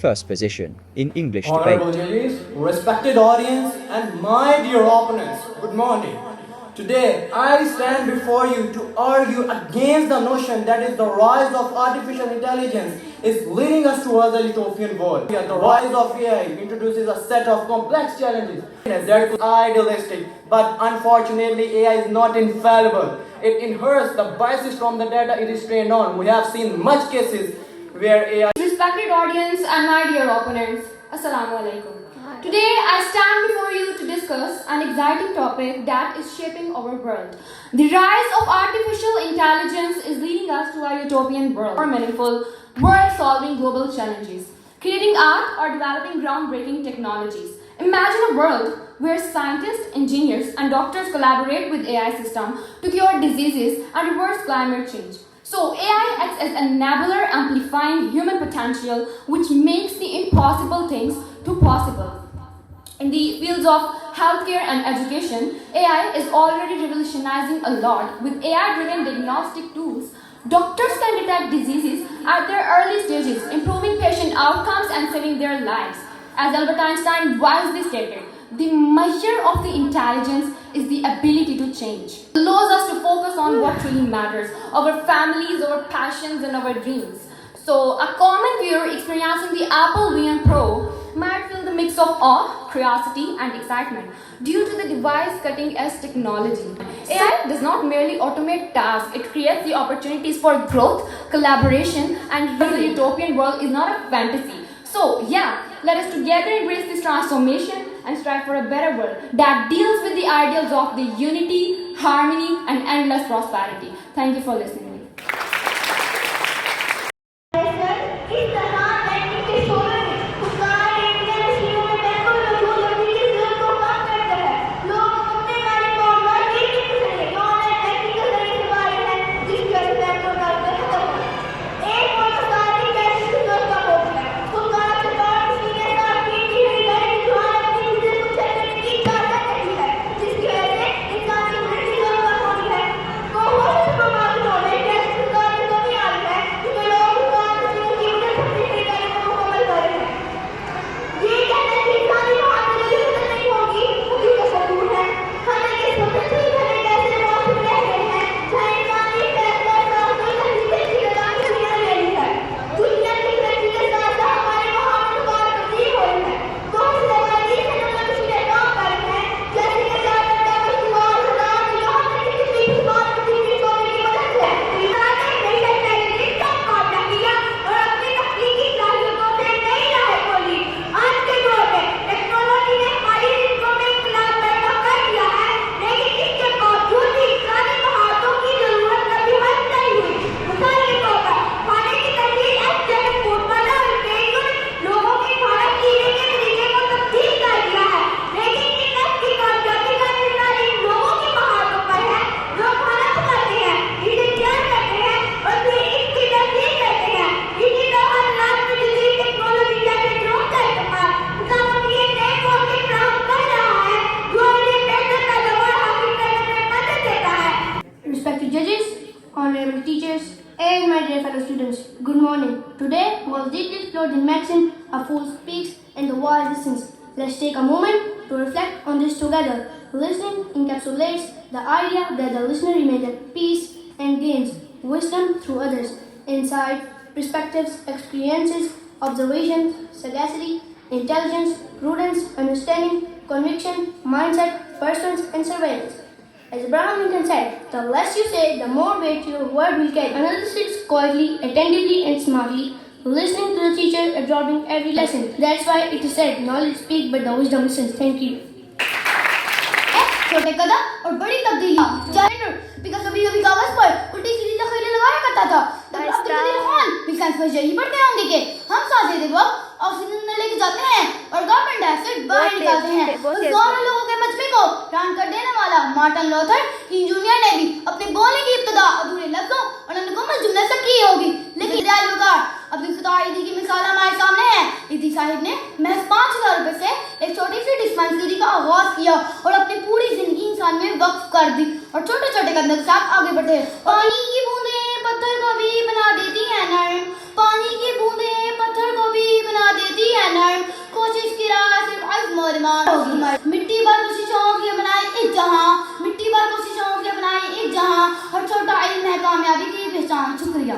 first position in English Honorable debate. judges, respected audience, and my dear opponents, good morning. Today, I stand before you to argue against the notion that is the rise of artificial intelligence is leading us towards a utopian world. The rise of AI introduces a set of complex challenges that is idealistic, but unfortunately, AI is not infallible. It inherits the biases from the data it is trained on. We have seen much cases where AI. Respected audience and my dear opponents, Assalamu alaikum. Today I stand before you to discuss an exciting topic that is shaping our world. The rise of artificial intelligence is leading us to a utopian world, more meaningful world solving global challenges, creating art or developing groundbreaking technologies. Imagine a world where scientists, engineers and doctors collaborate with AI systems to cure diseases and reverse climate change. So AI acts as an enabler amplifying human potential, which makes the impossible things to possible. In the fields of healthcare and education, AI is already revolutionizing a lot. With AI-driven diagnostic tools, doctors can detect diseases at their early stages, improving patient outcomes and saving their lives. As Albert Einstein wisely stated, the measure of the intelligence is the ability to change. It allows us to focus on what really matters, our families, our passions and our dreams. So a common viewer experiencing the Apple Vision Pro might feel the mix of awe, curiosity and excitement due to the device cutting-edge technology. AI does not merely automate tasks, it creates the opportunities for growth, collaboration and the utopian world is not a fantasy. So yeah, let us together embrace this transformation and strive for a better world that deals with the ideals of the unity, harmony and endless prosperity. Thank you for listening. Respected judges, honorable teachers, and my dear fellow students, good morning. Today, we will deeply explore the maxim, a fool speaks and the wise listens. Let's take a moment to reflect on this together. Listening encapsulates the idea that the listener remains at peace and gains wisdom through others, insight, perspectives, experiences, observations, sagacity, intelligence, prudence, understanding, conviction, mindset, persons, and surveillance. As Abraham Lincoln said, the less you say, the more weight your word will carry. Another sits quietly, attentively, and smartly, listening to the teacher, absorbing every lesson. That's why it is said, knowledge speaks, but the wisdom listens. Thank you. छोटे कदम और बड़ी तब्दीली चाहे because कभी-कभी कागज पर उल्टी सीधी तस्वीरें लगाया करता था तब अब धीरे-धीरे हाल विकास पर यही बढ़ते होंगे कि हम साथ देते वक्त ऑक्सीजन लेके जाते हैं और कार्बन डाइऑक्साइड बाहर निकालते हैं उस दोनों लोगों के मजमे को हैरान कर देने वाला मार्टिन लूथर किंग जूनियर ने भी अपने बोलने की इब्तिदा अधूरे लफ्जों और मुकम्मल जुमले से की होगी लेकिन दयालुकार अब्दुल फताह ईदी की मिसाल हमारे सामने है। ईदी साहिब ने महज 5,000 रुपए से एक छोटी सी डिस्पेंसरी का आगाज किया और अपनी पूरी जिंदगी इंसान में वक्फ कर दी और छोटे छोटे कदम के साथ आगे बढ़े। पानी की बूंदें पत्थर को भी बना देती हैं नरम, पानी की बूंदें पत्थर को भी बना देती है नर्म, कोशिश की राह सिर्फ अज़्म और ईमान होगी। मिट्टी पर कोशिशों की बनाई एक जहां, मिट्टी पर कोशिशों की बनाई एक जहां, और छोटा इल्म है कामयाबी की पहचान। शुक्रिया।